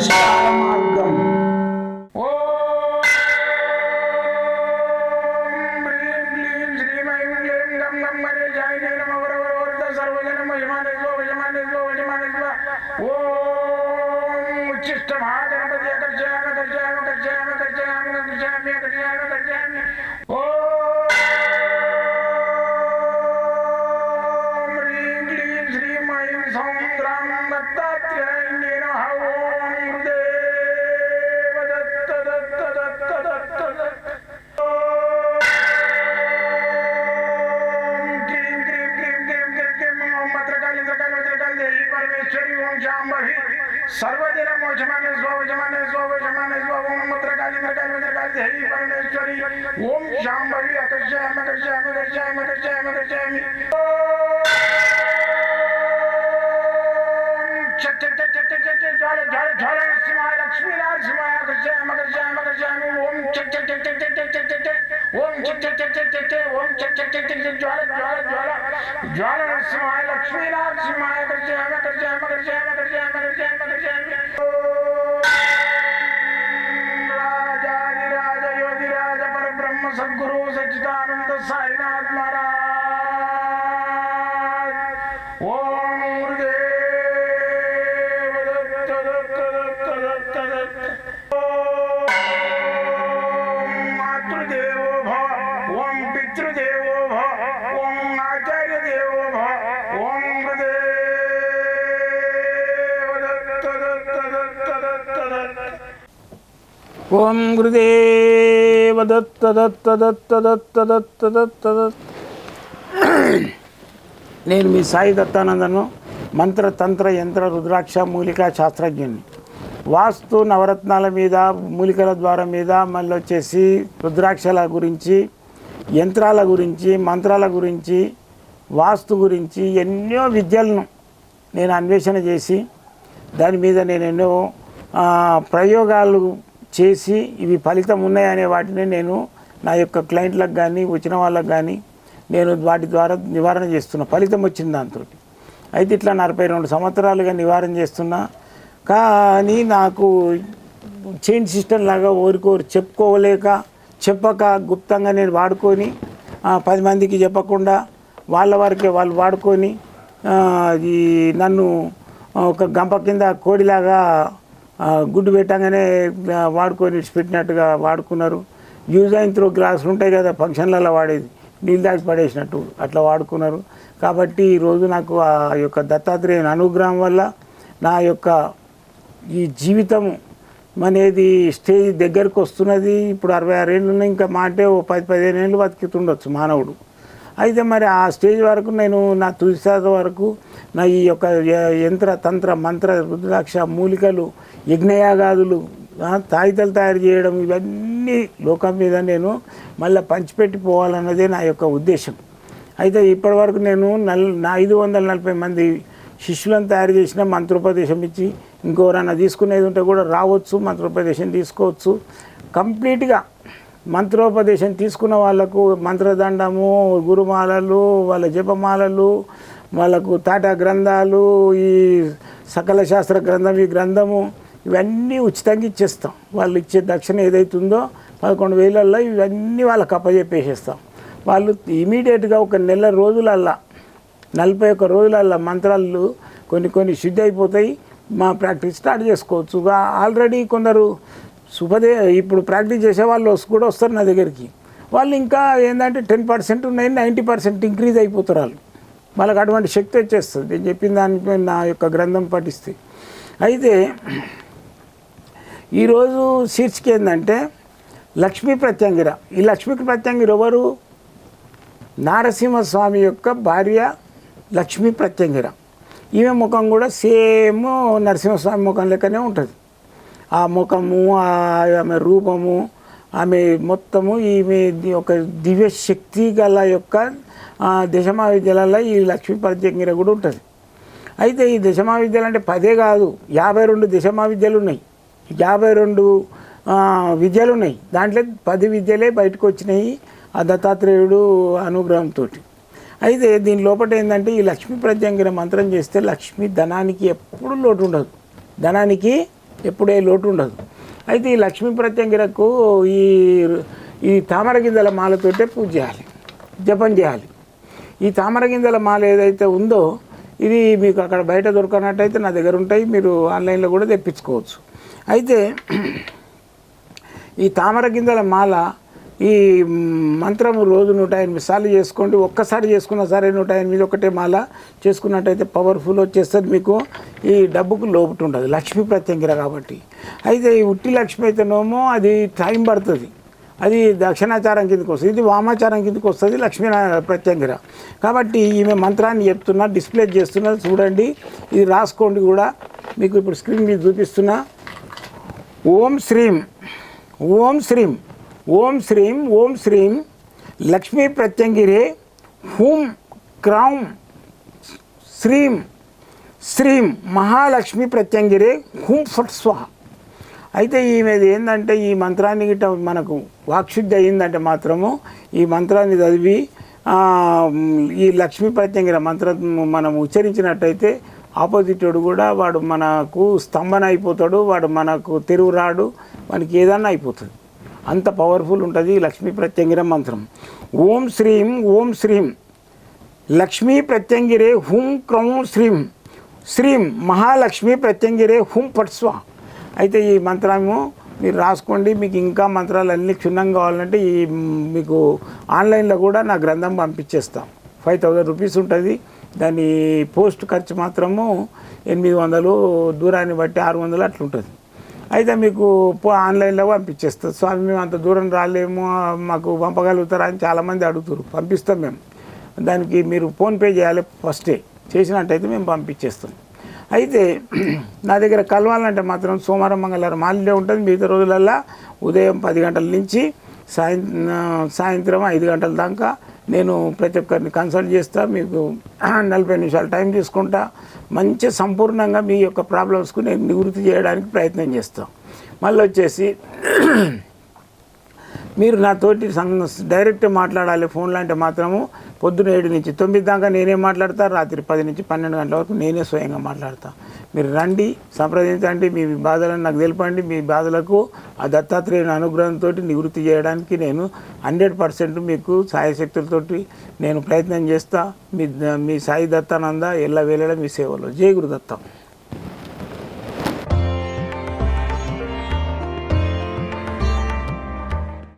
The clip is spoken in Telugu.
పరిష్కార మార్గం. सर्वदिन मोचमाने स्वजमाने स्वजमाने स्वम मत्रकाली मत्रकाली मत्रकाली देवी परमेश्वरी ओम शांभवी अकर्षयामि अकर्षयामि अकर्षयामि अकर्षयामि अकर्षयामि चट चट चट चट चट ज्वाल ज्वाल ज्वाल नरसिंहाय लक्ष्मी नरसिंहाय अकर्षयामि अकर्षयामि अकर्षयामि ओम चट चट चट चट चट चट चट ओम चट चट चट चट चट ओम चट चट चट चट ज्वाल ज्वाल ज्वाल ज्वाल नरसिंहाय लक्ष्मी नरसिंहाय अकर्षयामि अकर्षयामि अकर्षयामि अकर्षयामि अकर्षयामि अकर्षयामि राजाधिराज योगिराज परब्रह्म सद्गुरु सच्चिदानंद साईनाथ महाराज ओम गुरुदेव दत्त दत्त दत्त दत्त दत्त ओम मातृदेवो भव ओम पितृदेवो भव ओम आचार्य देवो भव ओम गुरुदेव दत्त दत्त दत्त दत्त दत्त ओम गुरुदेव दत्त दत्त दत्त दत्त दत्त दत्त दत्त. నేను మీ సాయి దత్తానందను, మంత్ర తంత్ర యంత్ర రుద్రాక్ష మూలికా శాస్త్రజ్ఞుని. వాస్తు నవరత్నాల మీద, మూలికల ద్వారా మీద, మళ్ళీ వచ్చేసి రుద్రాక్షల గురించి, యంత్రాల గురించి, మంత్రాల గురించి, వాస్తు గురించి ఎన్నో విద్యలను నేను అన్వేషణ చేసి దాని మీద నేను ఎన్నో ప్రయోగాలు చేసి ఇవి ఫలితం ఉన్నాయనే వాటిని నేను నా యొక్క క్లయింట్లకు కానీ వచ్చిన వాళ్ళకు కానీ నేను వాటి ద్వారా నివారణ చేస్తున్నా. ఫలితం వచ్చింది దాంతో. అయితే ఇట్లా 42 సంవత్సరాలుగా నివారణ చేస్తున్నా. కానీ నాకు చైన్ సిస్టమ్ లాగా ఓరికోరు చెప్పక గుప్తంగా నేను వాడుకొని 10 మందికి చెప్పకుండా వాళ్ళ వరకే వాళ్ళు వాడుకొని ఈ నన్ను ఒక గంప కింద కోడిలాగా గుడ్డు పెట్టగానే వాడుకొని పెట్టినట్టుగా వాడుకున్నారు. యూజ్ అయిన త్రో గ్లాసులు ఉంటాయి కదా ఫంక్షన్లలో వాడేది, నీళ్ళు దాచి పడేసినట్టు అట్లా వాడుకున్నారు. కాబట్టి ఈరోజు నాకు ఆ యొక్క దత్తాత్రేయుని అనుగ్రహం వల్ల నా యొక్క ఈ జీవితం అనేది స్టేజ్ దగ్గరకు వస్తున్నది. ఇప్పుడు 66 ఏళ్ళు ఉన్నాయి, ఇంకా మాటే ఓ 10-15 ఏళ్ళు బతుకుతుండొచ్చు మానవుడు. అయితే మరి ఆ స్టేజ్ వరకు నేను నా తుదిశాత వరకు నా ఈ యొక్క యంత్ర తంత్ర మంత్ర రుద్రాక్ష మూలికలు యజ్ఞయాగాదులు తాయితలు తయారు చేయడం ఇవన్నీ లోకం మీద నేను మళ్ళీ పంచిపెట్టి పోవాలన్నదే నా యొక్క ఉద్దేశం. అయితే ఇప్పటివరకు నేను 540 మంది శిష్యులను తయారు చేసిన మంత్రోపదేశం ఇచ్చి ఇంకెవరన్నా తీసుకునేది ఉంటే కూడా రావచ్చు, మంత్రోపదేశం తీసుకోవచ్చు. కంప్లీట్గా మంత్రోపదేశం తీసుకున్న వాళ్ళకు మంత్రదండము, గురుమాలలు, వాళ్ళ జపమాలలు, వాళ్ళకు తాటా గ్రంథాలు, ఈ సకల శాస్త్ర గ్రంథం, ఈ గ్రంథము ఇవన్నీ ఉచితంగా ఇచ్చేస్తాం. వాళ్ళు ఇచ్చే దక్షిణ ఏదైతుందో 11,000 ఇవన్నీ వాళ్ళకి అప్పచెప్పేసేస్తాం. వాళ్ళు ఇమీడియట్గా ఒక నెల రోజులల్లా 41 రోజులల్లా మంత్రాలు కొన్ని శుద్ధి అయిపోతాయి. మా ప్రాక్టీస్ స్టార్ట్ చేసుకోవచ్చు. ఆల్రెడీ కొందరు ఇప్పుడు ప్రాక్టీస్ చేసే వాళ్ళు కూడా వస్తారు నా దగ్గరికి. వాళ్ళు ఇంకా ఏంటంటే 10% ఉన్నాయి, 90% ఇంక్రీజ్ అయిపోతారు. వాళ్ళకి అటువంటి శక్తి వచ్చేస్తుంది నేను చెప్పిన దానిపై నా యొక్క గ్రంథం పఠిస్తే. అయితే ఈరోజు శీర్షిక ఏంటంటే లక్ష్మీ ప్రత్యంగిర. ఈ లక్ష్మీ ప్రత్యంగిర ఎవరు? నారసింహస్వామి యొక్క భార్య లక్ష్మీ ప్రత్యంగిర. ఈమె ముఖం కూడా సేమ్ నరసింహస్వామి ముఖం లెక్కనే ఉంటుంది. ఆ ముఖము, ఆమె రూపము, ఆమె మొత్తము ఈమె ఒక దివ్యశక్తి గల యొక్క దశమహావిద్యలలో ఈ లక్ష్మీ ప్రత్యంగిర కూడా ఉంటుంది. అయితే ఈ దశమహావిద్యలు అంటే 10 కాదు, 52 దశమహావిద్యలు ఉన్నాయి, 52 విద్యలు ఉన్నాయి. దాంట్లో 10 విద్యలే బయటకు వచ్చినాయి ఆ దత్తాత్రేయుడు అనుగ్రహంతో. అయితే దీని లోపల ఏంటంటే ఈ లక్ష్మీ ప్రత్యంగిర మంత్రం చేస్తే లక్ష్మీ ధనానికి ఎప్పుడు లోటు ఉండదు, ధనానికి ఎప్పుడే లోటు ఉండదు. అయితే ఈ లక్ష్మీ ప్రత్యంగిరకు ఈ ఈ తామర గింజల మాలతోటే పూజ చేయాలి, జపం చేయాలి. ఈ తామర గింజల మాల ఏదైతే ఉందో ఇది మీకు అక్కడ బయట దొరకనట్టయితే నా దగ్గర ఉంటాయి, మీరు ఆన్లైన్లో కూడా తెప్పించుకోవచ్చు. అయితే ఈ తామర గింజల మాల ఈ మంత్రము రోజు 108 సార్లు చేసుకోండి. ఒక్కసారి చేసుకున్న సరే 108 ఒకటే మాల చేసుకున్నట్టయితే పవర్ఫుల్ వచ్చేస్తుంది. మీకు ఈ డబ్బుకు లోటు ఉండదు, లక్ష్మీ ప్రత్యంగిర కాబట్టి. అయితే ఈ ఉట్టి లక్ష్మి అయితేనేమో అది టైం పడుతుంది, అది దక్షిణాచారం కిందకి వస్తుంది, ఇది వామాచారం కిందకి వస్తుంది లక్ష్మీ ప్రత్యంగిర. కాబట్టి ఈమె మంత్రాన్ని చెప్తున్నా, డిస్ప్లే చేస్తున్నా, చూడండి, ఇది రాసుకోండి కూడా. మీకు ఇప్పుడు స్క్రీన్ మీద చూపిస్తున్నా. ఓం శ్రీం ఓం శ్రీం ఓం శ్రీం ఓం శ్రీం లక్ష్మీ ప్రత్యంగిరే హూం క్రౌం శ్రీం శ్రీం మహాలక్ష్మి ప్రత్యంగిరే హూం ఫట్ స్వాహ. అయితే ఈమెది ఏంటంటే ఈ మంత్రాన్ని గిట్ట మనకు వాక్శుద్ధి అయ్యిందంటే మాత్రము ఈ మంత్రాన్ని చదివి ఈ లక్ష్మీ ప్రత్యంగిర మంత్రం మనం ఉచ్చరించినట్టయితే ఆపోజిట్ వాడు కూడా వాడు మనకు స్తంభన అయిపోతాడు, వాడు మనకు తెరువు రాడు, మనకి ఏదన్నా అయిపోతుంది. అంత పవర్ఫుల్ ఉంటుంది లక్ష్మీ ప్రత్యంగిర మంత్రం. ఓం శ్రీం లక్ష్మీ ప్రత్యంగిరే హూం క్రౌం శ్రీం శ్రీం మహాలక్ష్మి ప్రత్యంగిరే హూం ఫట్ స్వాహ. అయితే ఈ మంత్రము మీరు రాసుకోండి. మీకు ఇంకా మంత్రాలు అన్నీ క్షుణ్ణంగా కావాలంటే ఈ మీకు ఆన్లైన్లో కూడా నా గ్రంథం పంపించేస్తాం. 5000 రూపీస్ ఉంటుంది. దాని పోస్ట్ ఖర్చు మాత్రము 800, దూరాన్ని బట్టి 600 అట్లా ఉంటుంది. అయితే మీకు ఆన్లైన్లో పంపించేస్తాం. స్వామి మేము అంత దూరం రాలేము, మాకు పంపగలుగుతారా అని చాలామంది అడుగుతారు. పంపిస్తాం మేము. దానికి మీరు ఫోన్పే చేయాలి ఫస్టే, చేసినట్టయితే మేము పంపించేస్తాం. అయితే నా దగ్గర కలవాలంటే మాత్రం సోమవారం మంగళవారం హాలిడే ఉంటుంది. మిగతా రోజులల్లో ఉదయం 10 గంటల నుంచి సాయంత్రం 5 గంటల దాకా నేను ప్రతి ఒక్కరిని కన్సల్ట్ చేస్తా. మీకు 40 నిమిషాలు టైం తీసుకుంటా. మంచి సంపూర్ణంగా మీ యొక్క ప్రాబ్లమ్స్కు నేను నివృత్తి చేయడానికి ప్రయత్నం చేస్తాం. మళ్ళీ వచ్చేసి మీరు నాతోటి డైరెక్ట్ మాట్లాడాలి ఫోన్లో అంటే మాత్రము పొద్దున 7 నుంచి 9 దాకా నేనే మాట్లాడతా, రాత్రి 10 నుంచి 12 గంటల వరకు నేనే స్వయంగా మాట్లాడతా. మీరు రండి, సంప్రదించండి, మీ బాధలను నాకు తెలపండి. మీ బాధలకు ఆ దత్తాత్రేయుని అనుగ్రహంతో నివృత్తి చేయడానికి నేను 100% మీకు సాయశక్తులతోటి నేను ప్రయత్నం చేస్తా. మీ సాయి దత్తానంద ఎల్ల వేళ మీ సేవలో. జై గురుదత్తం.